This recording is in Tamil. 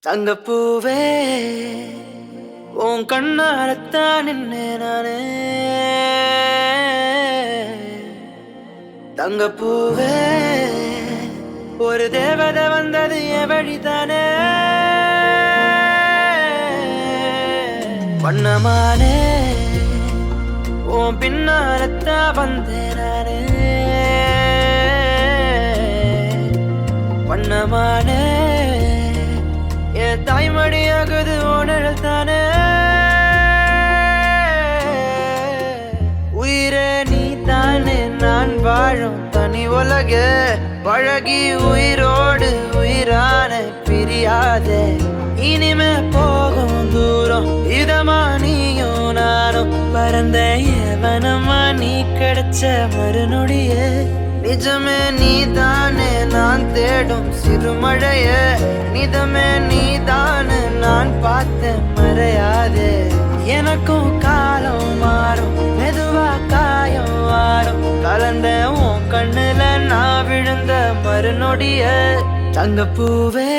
தங்கப்பூவே உன் கண்ணாலத்தான் நின்னே நானே. தங்கப்பூவே ஒரு தேவதை வந்தது என் வழிதானே. வண்ணமானே உன் பின்னாலத்தான் வந்தேன் நானே. வண்ணமானே என் தாய்மடியாகுது உணரல் தானே. உயிரே நீ தானே நான் வாழும் தனி உலக பழகி உயிரோடு உயிரான பிரியாதே. இனிமே போகும் தூரம் இதமா நீயும் நானும் பறந்த ஏவனமா நீ கிடைச்ச மறுநொடியே. நிஜமே நீ தானே நான் தேடும் சிறுமழைய. நிஜமே நீ தானே நான் பார்த்த மறையாதே. எனக்கும் காலம் மாறும் மெதுவா காயம் ஆறும் கலந்த உன் கண்ணுல நான் விழுந்த மறுநொடிய. தங்கப்பூவே